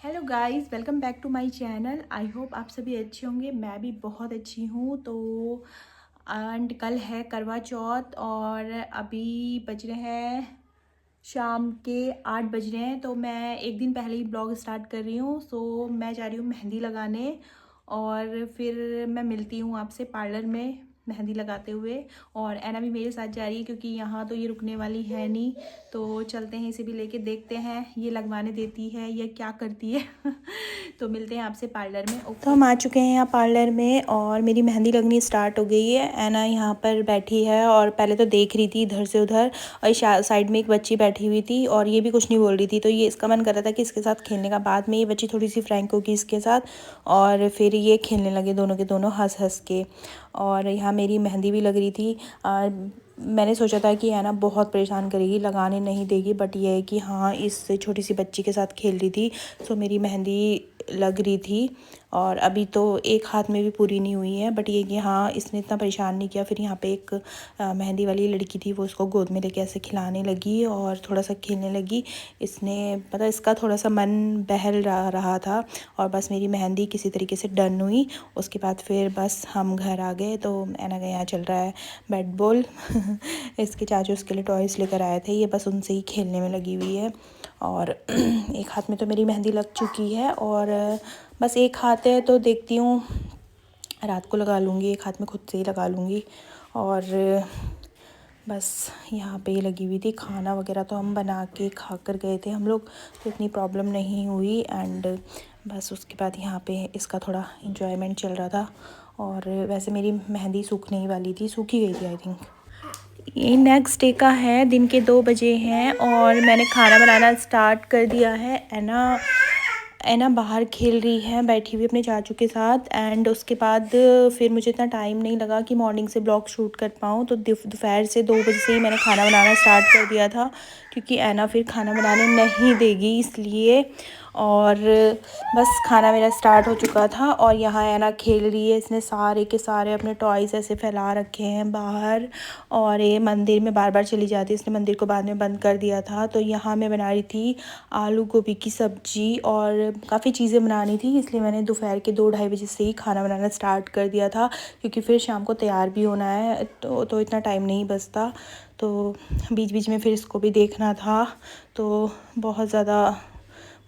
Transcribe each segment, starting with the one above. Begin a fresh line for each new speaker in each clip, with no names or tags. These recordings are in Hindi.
Hello guys, welcome back to my channel. I hope आप सभी अच्छे होंगे। मैं भी बहुत अच्छी हूँ। तो एंड कल है करवा चौथ और अभी बज रहे हैं शाम के 8 बज रहे हैं। तो मैं एक दिन पहले ही ब्लॉग स्टार्ट कर रही हूँ। सो मैं जा रही हूँ मेहंदी लगाने और फिर मैं मिलती हूँ आपसे पार्लर में मेहंदी लगाते हुए। और ऐना भी मेरे साथ जा रही है क्योंकि यहाँ तो ये रुकने वाली है नहीं। तो चलते हैं, इसे भी लेके देखते हैं ये लगवाने देती है या क्या करती है। तो मिलते हैं आपसे पार्लर में। तो हम आ चुके हैं यहाँ पार्लर में और मेरी मेहंदी लगनी स्टार्ट हो गई है। ऐना यहाँ पर बैठी है और पहले तो देख रही थी इधर से उधर, और साइड में एक बच्ची बैठी हुई थी और ये भी कुछ नहीं बोल रही थी। तो ये इसका मन कर रहा था कि इसके साथ खेलने का। बाद में ये बच्ची थोड़ी सी फ्रैंक होगी इसके साथ और फिर ये खेलने लगे दोनों के दोनों हंस हंस के। और यहाँ मेरी मेहंदी भी लग रही थी। मैंने सोचा था कि है ना बहुत परेशान करेगी, लगाने नहीं देगी, बट ये है कि हाँ इस छोटी सी बच्ची के साथ खेल रही थी। सो मेरी मेहंदी लग रही थी और अभी तो एक हाथ में भी पूरी नहीं हुई है, बट ये कि हाँ इसने इतना परेशान नहीं किया। फिर यहाँ पे एक मेहंदी वाली लड़की थी, वो उसको गोद में लेके ऐसे खिलाने लगी और थोड़ा सा खेलने लगी। इसने पता इसका थोड़ा सा मन बहल रहा था और बस मेरी मेहंदी किसी तरीके से डन हुई। उसके बाद फिर बस हम घर आ गए। तो ऐना का यहाँ चल रहा है बैट बॉल। इसके चाचू उसके लिए टॉयज़ लेकर आए थे, ये बस उनसे ही खेलने में लगी हुई है। और एक हाथ में तो मेरी मेहंदी लग चुकी है और बस एक हाथ है तो देखती हूँ रात को लगा लूँगी, एक हाथ में खुद से ही लगा लूँगी। और बस यहाँ पे लगी हुई थी। खाना वगैरह तो हम बना के खा कर गए थे हम लोग, तो इतनी प्रॉब्लम नहीं हुई। एंड बस उसके बाद यहाँ पे इसका थोड़ा इन्जॉयमेंट चल रहा था। और वैसे मेरी मेहंदी सूखने ही वाली थी, सूखी गई थी आई थिंक। ये नेक्स्ट डे का है, दिन के 2 बजे हैं और मैंने खाना बनाना स्टार्ट कर दिया है। ऐना बाहर खेल रही है बैठी हुई अपने चाचू के साथ। एंड उसके बाद फिर मुझे इतना टाइम नहीं लगा कि मॉर्निंग से ब्लॉग शूट कर पाऊँ, तो दोपहर से 2 बजे से ही मैंने खाना बनाना स्टार्ट कर दिया था क्योंकि ऐना फिर खाना बनाने नहीं देगी इसलिए। और बस खाना मेरा स्टार्ट हो चुका था और यहाँ ऐना खेल रही है। इसने सारे के सारे अपने टॉयज़ ऐसे फैला रखे हैं बाहर और ये मंदिर में बार बार चली जाती है। इसने मंदिर को बाद में बंद कर दिया था। तो यहाँ मैं बना रही थी आलू गोभी की सब्ज़ी और काफ़ी चीज़ें बनानी थी, इसलिए मैंने दोपहर के 2-2:30 बजे से ही खाना बनाना स्टार्ट कर दिया था क्योंकि फिर शाम को तैयार भी होना है तो इतना टाइम नहीं बचता। तो बीच बीच में फिर इसको भी देखना था, तो बहुत ज़्यादा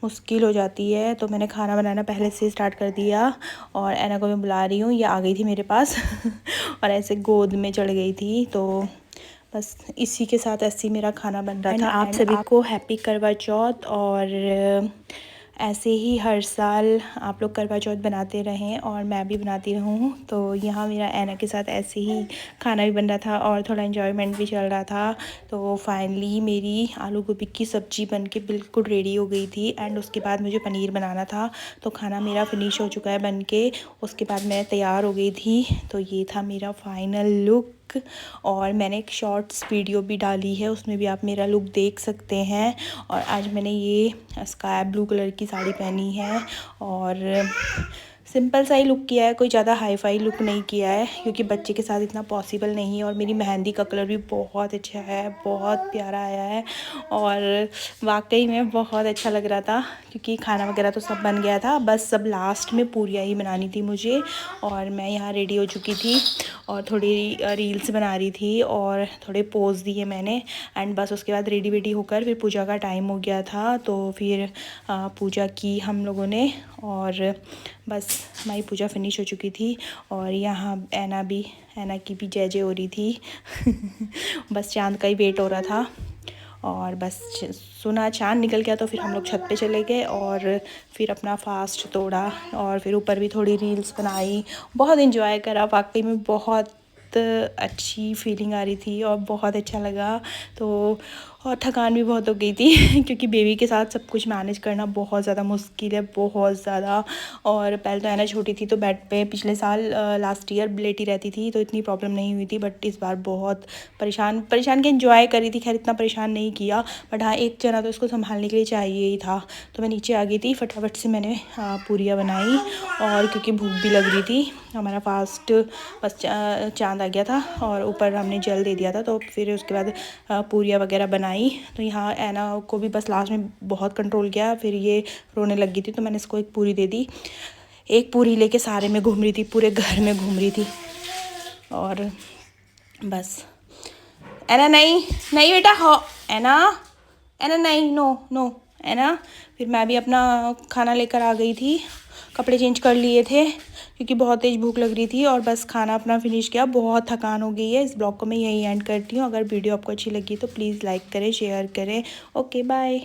मुश्किल हो जाती है। तो मैंने खाना बनाना पहले से स्टार्ट कर दिया और ऐना को मैं बुला रही हूँ, ये आ गई थी मेरे पास और ऐसे गोद में चढ़ गई थी। तो बस इसी के साथ ऐसे ही मेरा खाना बन रहा था। आप सभी को हैप्पी करवा चौथ। और ऐसे ही हर साल आप लोग करवा चौथ बनाते रहें और मैं भी बनाती रहूँ। तो यहाँ मेरा ऐना के साथ ऐसे ही खाना भी बन रहा था और थोड़ा एंजॉयमेंट भी चल रहा था। तो फाइनली मेरी आलू गोभी की सब्ज़ी बन के बिल्कुल रेडी हो गई थी। एंड उसके बाद मुझे पनीर बनाना था, तो खाना मेरा फिनिश हो चुका है बन के। उसके बाद मैं तैयार हो गई थी। तो ये था मेरा फाइनल लुक और मैंने एक शॉर्ट्स वीडियो भी डाली है, उसमें भी आप मेरा लुक देख सकते हैं। और आज मैंने ये स्काई ब्लू कलर की साड़ी पहनी है और सिंपल सा ही लुक किया है, कोई ज़्यादा हाई फाई लुक नहीं किया है क्योंकि बच्चे के साथ इतना पॉसिबल नहीं है। और मेरी मेहंदी का कलर भी बहुत अच्छा है, बहुत प्यारा आया है और वाकई में बहुत अच्छा लग रहा था क्योंकि खाना वगैरह तो सब बन गया था, बस सब लास्ट में पूरियाँ ही बनानी थी मुझे। और मैं यहाँ रेडी हो चुकी थी और थोड़ी रील्स बना रही थी और थोड़े पोज दिए मैंने। एंड बस उसके बाद रेडी वेडी होकर फिर पूजा का टाइम हो गया था, तो फिर पूजा की हम लोगों ने और बस हमारी पूजा फिनिश हो चुकी थी। और यहाँ ऐना की भी जय जय हो रही थी। बस चाँद का ही वेट हो रहा था और बस सुना चाँद निकल गया तो फिर हम लोग छत पे चले गए और फिर अपना फास्ट तोड़ा और फिर ऊपर भी थोड़ी रील्स बनाई, बहुत इन्जॉय करा। वाकई में बहुत अच्छी फीलिंग आ रही थी और बहुत अच्छा लगा। तो और थकान भी बहुत हो गई थी क्योंकि बेबी के साथ सब कुछ मैनेज करना बहुत ज़्यादा मुश्किल है, बहुत ज़्यादा। और पहले तो ऐना छोटी थी तो बेड पे पिछले साल लास्ट ईयर लेटी रहती थी तो इतनी प्रॉब्लम नहीं हुई थी, बट इस बार बहुत परेशान के एंजॉय करी थी। खैर इतना परेशान नहीं किया, बट हाँ एक जना तो इसको संभालने के लिए चाहिए ही था। तो मैं नीचे आ गई थी, फटाफट से मैंने पूरियाँ बनाई और क्योंकि भूख भी लग रही थी। हमारा फास्ट बस चाँद आ गया था और ऊपर हमने जल दे दिया था, तो फिर उसके बाद पूरियाँ वगैरह बनाई बनाई। तो यहाँ ऐना को भी बस लास्ट में बहुत कंट्रोल किया, फिर ये रोने लग गई थी तो मैंने इसको एक पूरी दे दी। एक पूरी लेके सारे में घूम रही थी, पूरे घर में घूम रही थी। और बस ऐना नहीं नहीं बेटा, हो ऐना, ऐना नहीं, नो नो ऐना। फिर मैं भी अपना खाना लेकर आ गई थी, कपड़े चेंज कर लिए थे क्योंकि बहुत तेज़ भूख लग रही थी। और बस खाना अपना फिनिश किया, बहुत थकान हो गई है। इस ब्लॉग को मैं यहीं एंड करती हूँ। अगर वीडियो आपको अच्छी लगी तो प्लीज़ लाइक करें, शेयर करें। Okay bye.